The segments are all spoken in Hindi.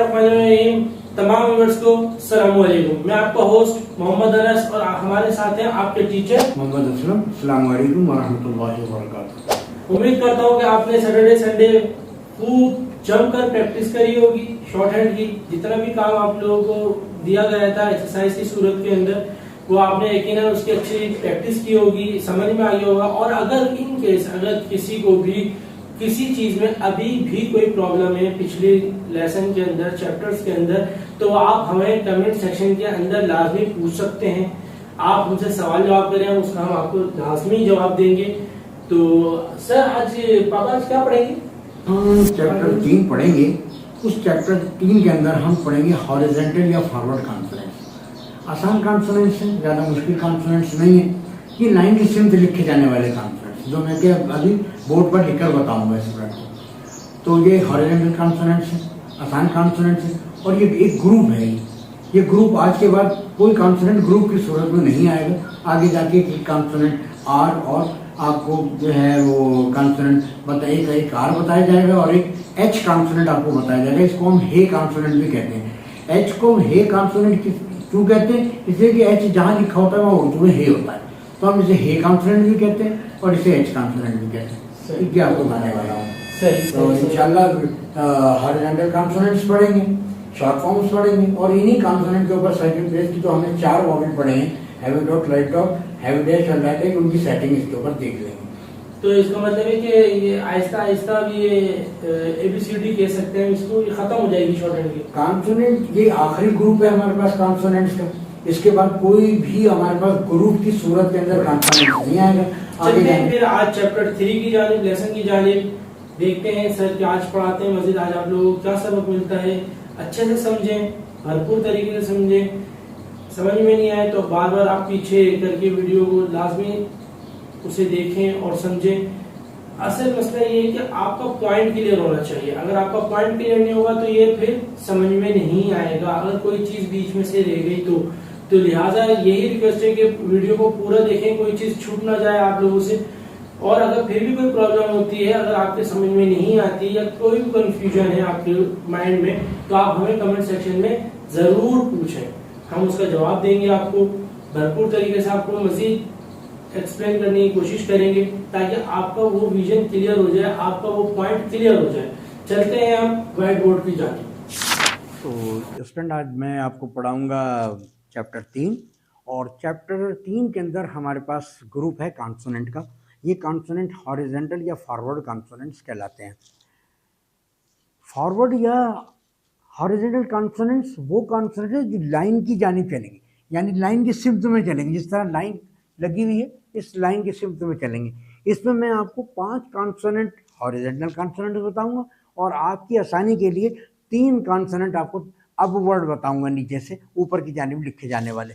बिस्मिल्लाहिर्रहमानिर्रहीम। तमाम व्यूअर्स को अस्सलाम वालेकुम। मैं आपका होस्ट मोहम्मद अनस और हमारे साथ हैं आपके टीचर मोहम्मद असलम। अस्सलाम वालेकुम व रहमतुल्लाहि व बरकातुहू। उम्मीद करता हूँ कि आपने सैटरडे संडे खूब जमकर प्रैक्टिस करी होगी शॉर्ट हैंड की। जितना भी काम आप लोगों को दिया गया था एक्सरसाइज की सूरत के अंदर, वो आपने यकीनन उसकी अच्छी प्रैक्टिस की होगी, समझ में आ गया होगा। और अगर इन केस अगर किसी को भी किसी चीज में अभी भी कोई प्रॉब्लम है पिछले लेसन के अंदर, चैप्टर्स के अंदर, तो आप हमें कमेंट सेक्शन के अंदर लाजमी पूछ सकते हैं। आप हमसे सवाल जवाब करें, उसका हम आपको लाजमी जवाब देंगे। तो सर आज पापा आज क्या पढ़ेंगे? हम चैप्टर 3 पढ़ेंगे। उस चैप्टर 3 के अंदर हम पढ़ेंगे हॉरिजॉन्टल या फॉरवर्ड कॉन्सोनेंट्स। आसान कॉन्सोनेंट्स हैं, ज़्यादा मुश्किल कॉन्सोनेंट्स नहीं है। ये लाइन की सिम से लिखे जाने वाले कॉन्सोनेंट्स जो मैं क्या अभी बोर्ड पर लिखकर बताऊंगा स्टूडेंट को। तो ये हॉरिजॉन्टल कॉन्सोनेंट्स हैं, आसान कॉन्सोनेंट्स हैं, और ये एक ग्रुप है। ये ग्रुप आज के बाद कोई कॉन्सोनेंट ग्रुप की सूरत में नहीं आएगा। आगे जाके एक कॉन्सोनेंट आर और आपको जो है वो कॉन्सोनेंट बताइए, एक आर बताया जाएगा और एक एच कॉन्सोनेंट आपको बताया जाएगा। इसको हम हे कॉन्सोनेंट भी कहते हैं। एच को हे कॉन्सोनेंट क्यों कहते हैं? इसलिए कि एच जहाँ लिखा होता है वहाँ उर्दू में हे होता है, तो हम इसे हे कॉन्सोनेंट भी कहते हैं और इसे एच कॉन्सोनेंट भी कहते हैं। ये आपको बताने वाला हूँ। तो इंशाल्लाह हॉरिजॉन्टल कॉन्सोनेंट्स पढ़ेंगे, शॉर्ट फॉर्म्स पढ़ेंगे, और इन्हीं कॉन्सोनेंट के ऊपर सेकंड प्लेस की तो हमने 4 वॉवेल पढ़े हैं, heavy dot, light dot, heavy dash और लाइट डैश। उनकी सेटिंग इसके ऊपर देख लेंगे। तो इसका मतलब है कि ये आहिस्ता आहिस्ता भी ये ABCD कह सकते हैं इसको, ये खत्म हो जाएगी शॉर्ट हैंड की। कॉन्सोनेंट ये आखिरी ग्रुप है हमारे पास कॉन्सोनेंट्स का। इसके बाद कोई भी हमारे पास ग्रुप की सूरत के अंदर कॉन्सोनेंट नहीं आएगा। चलते हैं फिर आज चैप्टर 3 की जानिब, लेसन की जानिब। देखते हैं सर क्या आज पढ़ाते हैं, मजीद आज आप लोगों को क्या सबक मिलता है। अच्छे से समझें, भरपूर तरीके से समझें। समझ में नहीं आए तो बार बार आप पीछे करके वीडियो को लाजमी उसे देखें और समझें। असल मसला ये है कि आपका पॉइंट क्लियर होना चाहिए। अगर आपका पॉइंट क्लियर नहीं होगा तो ये फिर समझ में नहीं आएगा। अगर कोई चीज बीच में से रह गई तो लिहाजा यही रिक्वेस्ट है कि वीडियो को पूरा देखें, कोई चीज छूट ना जाए आप लोगों से। और अगर फिर भी कोई प्रॉब्लम होती है, अगर आपके समझ में नहीं आती या कोई भी कंफ्यूजन है आपके माइंड में, तो आप हमें कमेंट सेक्शन में जरूर पूछें। हम उसका जवाब देंगे आपको, भरपूर तरीके से आपको मजीद एक्सप्लेन करने की कोशिश करेंगे ताकि आपका वो विजन क्लियर हो जाए, आपका वो पॉइंट क्लियर हो जाए। चलते हैं हम व्हाइट बोर्ड की जानिब। तो स्टूडेंट आज मैं आपको पढ़ाऊंगा चैप्टर 3, और चैप्टर 3 के अंदर हमारे पास ग्रुप है कॉन्सोनेंट का। ये कॉन्सोनेंट हॉरिजॉन्टल या फॉरवर्ड कॉन्सोनेंट्स कहलाते हैं। फॉरवर्ड या हॉरिजॉन्टल कॉन्सोनेंट्स वो कॉन्सोनेंट है जो लाइन की जानिब चलेंगे, यानी लाइन की सिमत में चलेंगे। जिस तरह लाइन लगी हुई है, इस लाइन की सिमत में चलेंगे। इसमें मैं आपको 5 कॉन्सोनेंट हॉरिजॉन्टल कॉन्सोनेंट बताऊंगा, और आपकी आसानी के लिए 3 कॉन्सोनेंट आपको अपवर्ड बताऊंगा, नीचे से ऊपर की जानिब लिखे जाने वाले।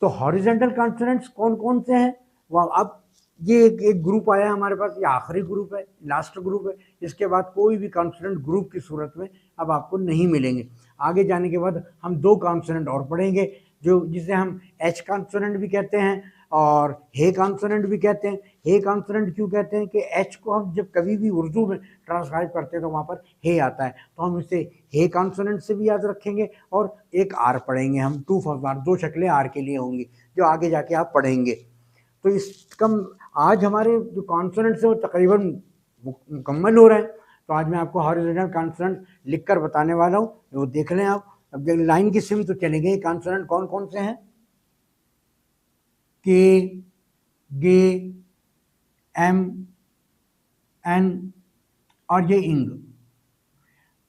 तो हॉरिजॉन्टल कॉन्सोनेंट्स कौन कौन से हैं? वह अब ये एक ग्रुप आया हमारे पास, ये आखिरी ग्रुप है, लास्ट ग्रुप है। इसके बाद कोई भी कॉन्सोनेंट ग्रुप की सूरत में अब आपको नहीं मिलेंगे। आगे जाने के बाद हम 2 कॉन्सोनेंट और पढ़ेंगे, जो जिसे हम एच कॉन्सोनेंट भी कहते हैं और हे कॉन्सोनेंट भी कहते हैं। हे कॉन्सोनेंट क्यों कहते हैं कि एच को हम जब कभी भी उर्दू में ट्रांसक्राइब करते हैं तो वहाँ पर हे आता है, तो हम इसे हे कॉन्सोनेंट से भी याद रखेंगे। और एक आर पढ़ेंगे हम, 2 फर्स्ट बार 2 शक्लें आर के लिए होंगी जो आगे जाके आप पढ़ेंगे। तो इसका आज हमारे जो कॉन्सोनेंट्स हैं वो तकरीबन मुकम्मल हो रहे हैं। तो आज मैं आपको हॉरिजॉन्टल कॉन्सोनेंट लिखकर बताने वाला हूँ, वो देख लें आप। अब देख लाइन की सिम तो चलेंगे। कॉन्सोनेंट कौन कौन से हैं? के, गे, एम, एन और ये इंग।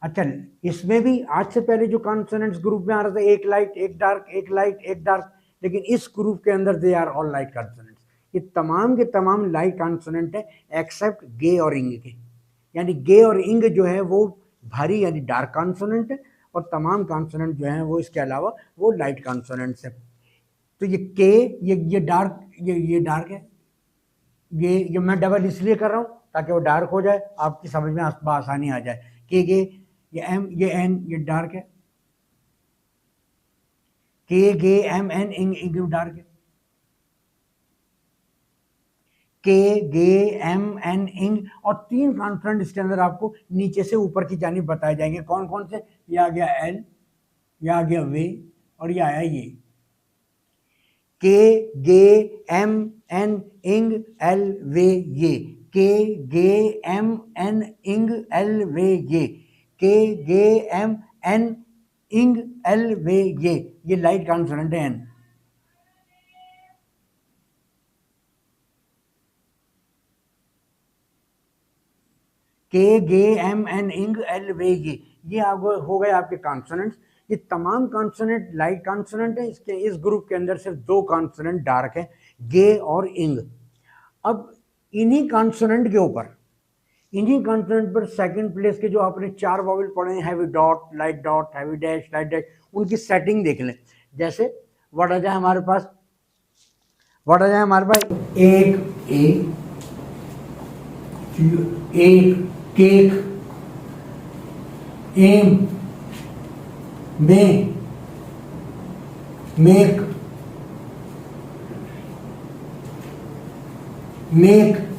अच्छा, इसमें भी आज से पहले जो कॉन्सोनेंट्स ग्रुप में आ रहा था, एक लाइट एक डार्क, एक लाइट एक डार्क, लेकिन इस ग्रुप के अंदर they are all light consonants. ये तमाम के तमाम लाइट कॉन्सोनेंट है एक्सेप्ट गे और इंग के। यानी गे और इंग जो है वो भारी यानी डार्क कॉन्सोनेंट है, और तमाम कॉन्सोनेंट जो हैं वो इसके अलावा वो लाइट कॉन्सोनेंट्स है। तो ये के, ये डार्क, ये डार्क है। ये मैं डबल इसलिए कर रहा हूँ ताकि वो डार्क हो जाए, आपकी समझ में आसानी आ जाए। के गे, ये एम, ये एन, ये डार्क है। के, गे, एम, एन, इंग, इंग डार्क है। के, गे, एम, एन, इंग, और 3 कॉन्सोनेंट इसके अंदर आपको नीचे से ऊपर की जानिब बताए जाएंगे। कौन कौन से? ये आ गया एल, ये आ गया वे, और ये आया ये। के, गे, एम, एन, इंग, एल, वे, ये। के, गे, एम, एन, इंग, एल, वे, ये। के, गे, एम, एन, इंग, एल, वे, ये लाइट कॉन्सोनेंट है एन। के, गे, एम, एन, इंग, एल, वे, ये हो गए आपके कॉन्सोनेंट्स। ये तमाम कॉन्सोनेंट लाइट कॉन्सोनेंट है। इसके इस ग्रुप के अंदर सिर्फ 2 कॉन्सोनेंट डार्क है, गे और इंग। अब इन्हीं कॉन्सोनेंट के ऊपर, इन्हीं कॉन्सोनेंट पर सेकंड प्लेस के जो आपने 4 वॉवेल पढ़े हैं, heavy dot, heavy dash, light dash, उनकी सेटिंग देख लें। जैसे वर्ड आ जाए हमारे पास, एक केक, एम, में, मेक,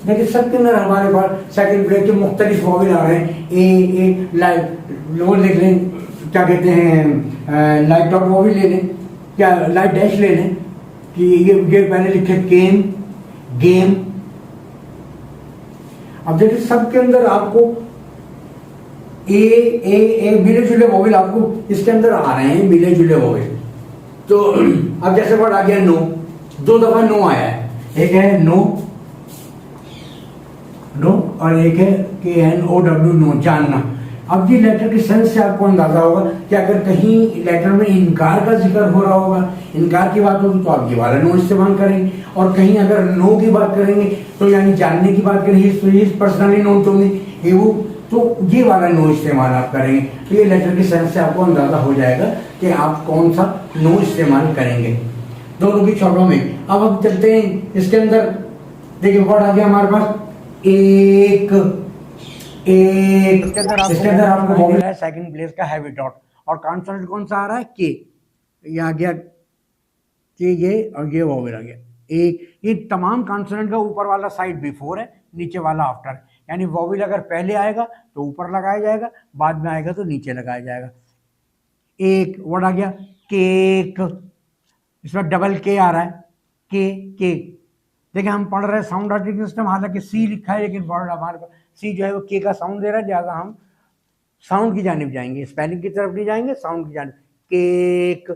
देखिए सबके अंदर हमारे पास सेकंड प्लेस के मुख्तलिफ वॉवेल आ रहे हैं। ए लाइट वो लिख लें, क्या कहते हैं, लाइट डॉट वॉवेल ले लें, क्या लाइट डैश ले लें कि ये पहले लिखे केम, गेम। अब देखिए सबके अंदर आपको ए मिले जुले वॉवेल आपको इसके अंदर आ रहे हैं, मिले जुले वॉवेल। तो अब जैसे वर्ड आ गया नो, 2 दफा नो आया है, एक है नो और एक है KNOW, नो, जानना। अब ये लेटर के सेंस से आपको अंदाजा होगा कि अगर कहीं लेटर में इनकार का जिक्र हो रहा होगा, इनकार की बात होगी, तो आप ये वाला नो इस्तेमाल करेंगे, और कहीं अगर नो की बात करेंगे तो यानी जानने की बात करेंगे, तो पर्सनली नो टू मी, तो ये वाला नो इस्तेमाल आप करेंगे। तो ये लेटर के सेंस से आपको अंदाजा हो जाएगा कि आप कौन सा नो इस्तेमाल करेंगे दोनों की शॉर्टों में। अब हम चलते हैं इसके अंदर, देखिए वर्ड आ गया हमारे पास एक, इसके अंदर आपको वॉवेल है सेकंड प्लेस का हैवी डॉट, और कॉन्सोनेंट कौन सा आ रहा है? के। ये आ गया के, ये, और ये वॉवेल आ गया एक। ये तमाम कॉन्सोनेंट का ऊपर वाला साइड बिफोर है, नीचे वाला आफ्टर, यानी वॉवेल अगर पहले आएगा तो ऊपर लगाया जाएगा, बाद में आएगा तो नीचे लगाया जाएगा। एक वर्ड आ गया केक, इसमें डबल के आ रहा है, केक। देखिए हम पढ़ रहे हैं साउंड आर्टिकल सिस्टम, हालांकि सी लिखा है लेकिन वर्ड हमारे पास सी जो है वो के का साउंड दे रहा है, लिहाजा हम साउंड की जानिब जाएंगे, स्पेलिंग की तरफ नहीं जाएंगे, साउंड की जानिब। केक,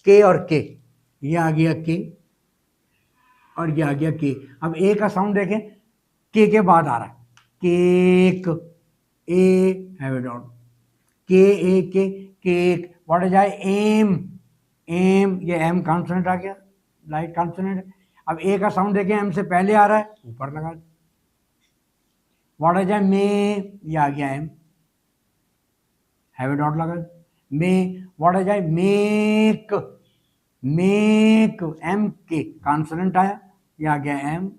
के और के, ये आ गया के और ये आ गया के। अब ए का साउंड देखें, के बाद आ रहा है केक, ए हैवी डॉट, के, ए, के, केक। वर्ड जाए एम, ये एम कॉन्सोनेंट आ गया, लाइट कॉन्सोनेंट। अब ए का साउंड देखें, एम से पहले आ रहा है, ऊपर लगा। वर्ड आ जाए मे, ये आ गया एम, हैवी डॉट लगा मे। वर्ड आ जाए मेक, एम के कॉन्सोनेंट आया, ये आ गया एम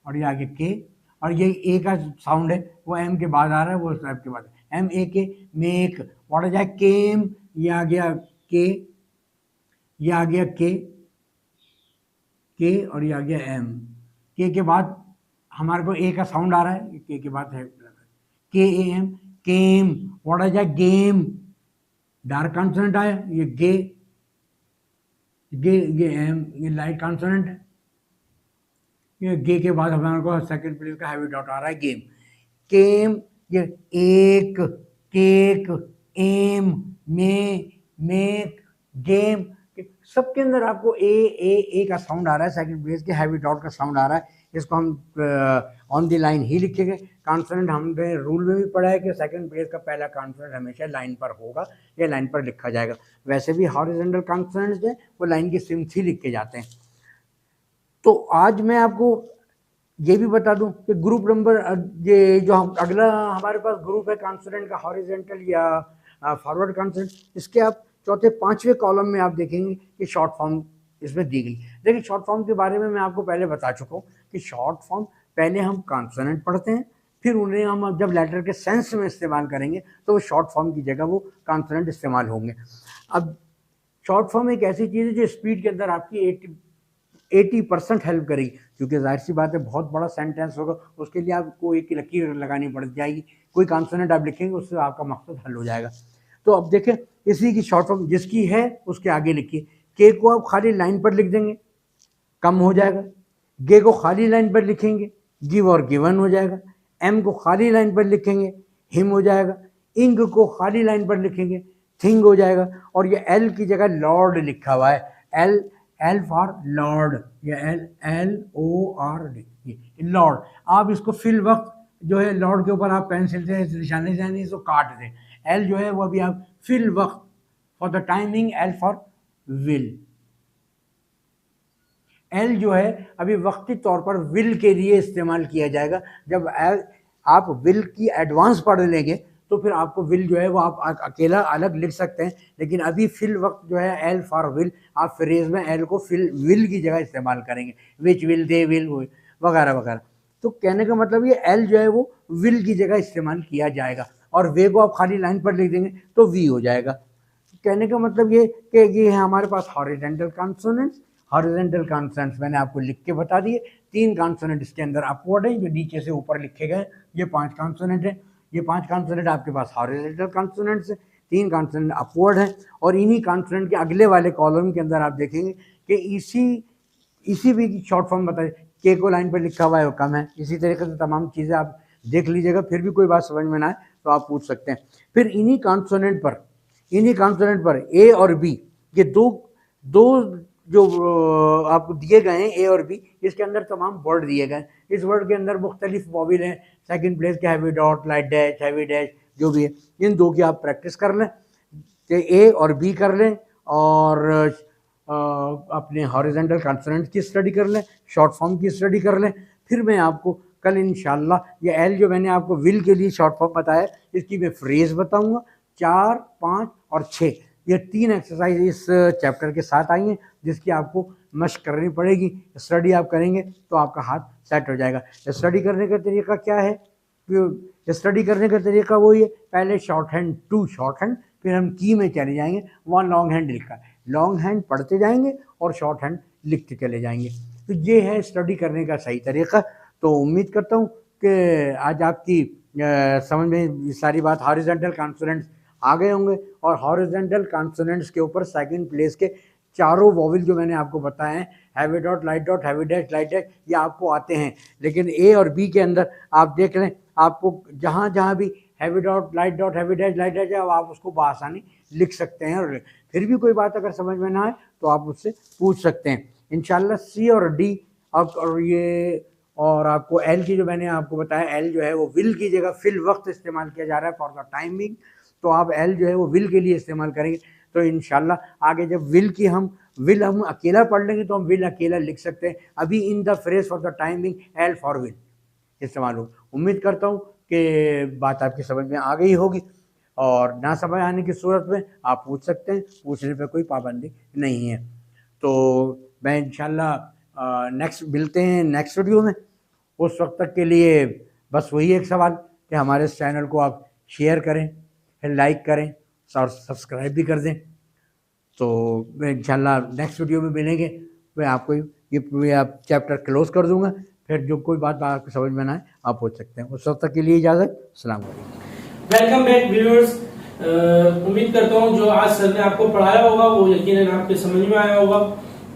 और ये आ गया के, और ये ए का साउंड है वो एम के बाद आ रहा है, वो एफ के बाद, एम ए के, मेक। वर्ड आ जाए केम, ये आ गया के, ये आ गया के और ये आ गया एम। के बाद हमारे को ए का साउंड आ रहा है, के बाद है के, ए, एम, केम। वर्ड आ जाए गेम, डार्क कॉन्सोनेंट आया, ये गे, ये एम, ये लाइट कॉन्सोनेंट है। ये गे के बाद हमारे को सेकंड प्लेस का हैवी डॉट आ रहा है, गेम, केम। ये एक, केक, एम, में, मेक, गेम, सबके अंदर आपको ए का साउंड आ रहा है, सेकंड प्लेस के हैवी डॉट का साउंड आ रहा है। इसको हम ऑन द लाइन ही लिखेंगे। कॉन्सोनेंट हमने रूल में भी पढ़ा है कि सेकंड प्लेस का पहला कॉन्सोनेंट हमेशा लाइन पर होगा या लाइन पर लिखा जाएगा। वैसे भी हॉरिजॉन्टल कॉन्सोनेंट्स हैं वो लाइन की सिम्स ही लिख के जाते हैं। तो आज मैं आपको ये भी बता दूं कि ग्रुप नंबर, ये जो अगला हमारे पास ग्रुप है कॉन्सोनेंट का, हॉरिजॉन्टल या फॉरवर्ड कॉन्सोनेंट, इसके आप चौथे पांचवें कॉलम में आप देखेंगे कि शॉर्ट फॉर्म इसमें दी गई। देखिए शॉर्ट फॉर्म के बारे में मैं आपको पहले बता चुका हूँ कि शॉर्ट फॉर्म पहले हम कॉन्सोनेंट पढ़ते हैं, फिर उन्हें हम जब लेटर के सेंस में इस्तेमाल करेंगे तो वो शॉर्ट फॉर्म की जगह वो कॉन्सोनेंट इस्तेमाल होंगे। अब शॉर्ट फॉर्म एक ऐसी चीज़ है जो स्पीड के अंदर आपकी 80% हेल्प करेगी, क्योंकि जाहिर सी बात है बहुत बड़ा सेंटेंस होगा, उसके लिए आपको एक लकीर लगानी पड़ जाएगी, कोई कॉन्सोनेंट आप लिखेंगे उससे आपका मकसद हल हो जाएगा। तो अब देखें इसी की शॉर्ट फॉर्म जिसकी है उसके आगे लिखिए। के को आप खाली लाइन पर लिख देंगे, कम हो जाएगा। गे को खाली लाइन पर लिखेंगे, गिव और गिवन हो जाएगा। एम को खाली लाइन पर लिखेंगे, हिम हो जाएगा। इंग को खाली लाइन पर लिखेंगे, थिंग हो जाएगा। और ये एल की जगह लॉर्ड लिखा हुआ है, एल फॉर लॉर्ड, ये LORD लॉर्ड। आप इसको फिल वक्त जो है लॉर्ड के ऊपर आप पेंसिल से निशाने से इसको काट दें। एल जो है वो अभी आप फिल वक्त, for the timing, L for will. L जो है अभी वक्ती तौर पर विल के लिए इस्तेमाल किया जाएगा। जब आप विल की एडवांस पढ़ लेंगे तो फिर आपको विल जो है वो आप अकेला अलग लिख सकते हैं, लेकिन अभी फिल वक्त जो है एल फॉर विल, आप फ्रेज में एल को फिल विल की जगह इस्तेमाल करेंगे, विच विल, दे विल वगैरह वगैरह। तो कहने का मतलब ये एल जो है वो विल की जगह इस्तेमाल किया जाएगा। और वे को आप खाली लाइन पर लिख देंगे तो वी हो जाएगा। कहने का मतलब ये कि ये है हमारे पास हॉरिजॉन्टल कॉन्सोनेंट्स। हॉरिजॉन्टल कॉन्सोनेंट्स मैंने आपको लिख के बता दिए। 3 कॉन्सोनेंट इसके अंदर अपवर्ड हैं जो नीचे से ऊपर लिखे गए, ये 5 कॉन्सोनेंट हैं। ये 5 कॉन्सोनेंट आपके पास हॉरिजॉन्टल कॉन्सोनेंट्स हैं, 3 कॉन्सोनेंट अपवर्ड हैं। और इन्हीं कॉन्सोनेंट के अगले वाले कॉलम के अंदर आप देखेंगे कि इसी भी की शॉर्ट फॉर्म बताइए। के को लाइन पर लिखा हुआ है वो कम है। इसी तरीके से तमाम चीज़ें आप देख लीजिएगा, फिर भी कोई बात समझ में ना आए तो आप पूछ सकते हैं। फिर इन्हीं कॉन्सोनेंट पर ए और बी, ये दो जो आपको दिए गए हैं ए और बी, इसके अंदर तमाम वर्ड दिए गए। इस वर्ड के अंदर मुख्तलिफ वॉविल हैं, सेकंड प्लेस के heavy dot, light dash, heavy dash जो भी है, इन 2 की आप प्रैक्टिस कर लें, ए और बी कर लें, और अपने हॉरिजॉन्टल कॉन्सोनेंट की स्टडी कर लें, शॉर्ट फॉर्म की स्टडी कर लें। फिर मैं आपको कल इंशाल्लाह ये एल जो मैंने आपको विल के लिए शॉर्ट फॉर्म बताया, इसकी मैं फ्रेज बताऊँगा। 4, 5 और 6 ये 3 एक्सरसाइज इस चैप्टर के साथ आई हैं, जिसकी आपको मशक करनी पड़ेगी। स्टडी आप करेंगे तो आपका हाथ सेट हो जाएगा। स्टडी करने का तरीका क्या है? स्टडी करने का तरीका वही है, पहले shorthand to shorthand, फिर हम की में चले जाएंगे। वहाँ लॉन्ग हैंड लिखा है, लॉन्ग हैंड पढ़ते जाएंगे और शॉर्ट हैंड लिखते चले जाएंगे। तो ये है स्टडी करने का सही तरीका। तो उम्मीद करता हूँ कि आज आपकी समझ में सारी बात हॉरिजॉन्टल कॉन्सोनेंट्स आ गए होंगे। और हॉरिजॉन्टल कॉन्सोनेंट्स के ऊपर सेकंड प्लेस के चारों वॉवल जो मैंने आपको बताए हैं, heavy dot, light dot, heavy dash, light dash, ये आपको आते हैं। लेकिन ए और बी के अंदर आप देख लें, आपको जहाँ जहाँ भी heavy dot, light dot, heavy dash, light dash है, आप उसको बआसानी लिख सकते हैं। और फिर भी कोई बात अगर समझ में ना आए तो आप उससे पूछ सकते हैं। इंशाल्लाह सी और डी और आपको एल की जो मैंने आपको बताया, एल जो है वो विल की जगह फिल वक्त इस्तेमाल किया जा रहा है फॉर द टाइमिंग, तो आप एल जो है वो विल के लिए इस्तेमाल करेंगे। तो इंशाल्लाह आगे जब विल हम अकेला पढ़ लेंगे तो हम विल अकेला लिख सकते हैं। अभी in the phrase for the timing, L for will इस्तेमाल हो। उम्मीद करता हूँ कि बात आपकी समझ में आ गई होगी, और ना समझ आने की सूरत में आप पूछ सकते हैं, पूछने पे कोई पाबंदी नहीं है। तो मैं इंशाल्लाह नेक्स्ट मिलते हैं नेक्स्ट वीडियो में। उस वक्त तक के लिए बस वही एक सवाल कि हमारे इस चैनल को आप शेयर करें, फिर लाइक करें और सब्सक्राइब भी कर दें। तो मैं इंशाल्लाह नेक्स्ट वीडियो में मिलेंगे, मैं आपको ये आप चैप्टर क्लोज कर दूंगा। फिर जो कोई बात आपको समझ में ना आए आप पूछ सकते हैं। उस वक्त तक के लिए इजाज़त, अस्सलाम वालेकुम। Welcome back viewers. उम्मीद करता हूँ जो आज सर ने आपको पढ़ाया होगा वो यकीनन आपके समझ में आया होगा।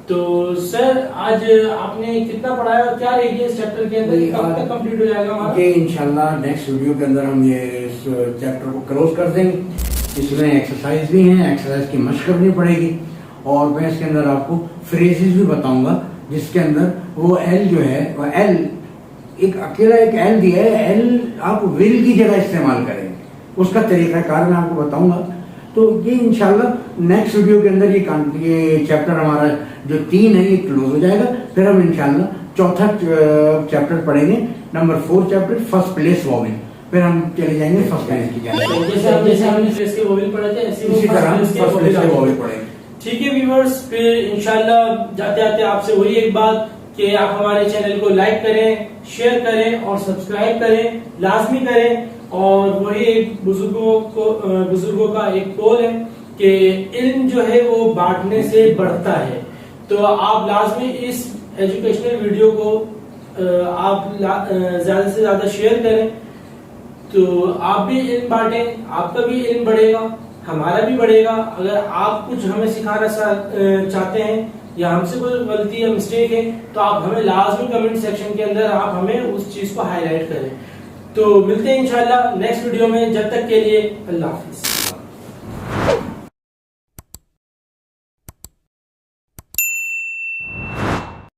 तो सर आज आपने कितना पढ़ाया और क्या रहेगी इस चैप्टर के अंदर, कब तक कंप्लीट हो जाएगा हमारा? ये इंशाल्लाह नेक्स्ट वीडियो के अंदर हम ये इस चैप्टर को क्लोज कर देंगे। इसमें एक्सरसाइज भी हैं, एक्सरसाइज की मशक करनी पड़ेगी, और मैं इसके अंदर आपको फ्रेजेस भी बताऊंगा जिसके अंदर वो एल जो है वो एल एक अकेला एक एल दिया है, एल आप विल की जगह इस्तेमाल करेंगे, उसका तरीकाकार मैं आपको बताऊंगा। तो ये इंशाल्लाह नेक्स्ट वीडियो के अंदर ये चैप्टर हमारा जो 3 है ये क्लोज हो जाएगा। फिर हम इंशाल्लाह चौथा चैप्टर पढ़ेंगे, number 4 chapter, first place vowel. फिर हम चले जाएंगे फर्स्ट प्लेस की जगह, जैसे हमने प्लेस के वॉवेल पढ़े थे इसी तरह फर्स्ट प्लेस के वॉवेल पढ़ेंगे। ठीक है व्यूअर्स, फिर इंशाल्लाह जाते जाते आपसे वही एक बात कि आप हमारे चैनल को लाइक करें, शेयर करें और सब्सक्राइब करें, लाजमी करें। और वही एक बुजुर्गों का एक कौल है कि इल्म जो है वो बांटने से बढ़ता है। तो आप लाजमी इस एजुकेशनल वीडियो को आप ज्यादा से ज्यादा शेयर करें, तो आप भी इल्म बांटें, आपका भी इल्म बढ़ेगा, हमारा भी बढ़ेगा। अगर आप कुछ हमें सिखाना चाहते हैं या हमसे कोई गलती या मिस्टेक है तो आप हमें लाजमी कमेंट सेक्शन के अंदर आप हमें उस चीज को हाईलाइट करें। तो मिलते हैं इंशाल्लाह नेक्स्ट वीडियो में, जब तक के लिए अल्लाह हाफिज।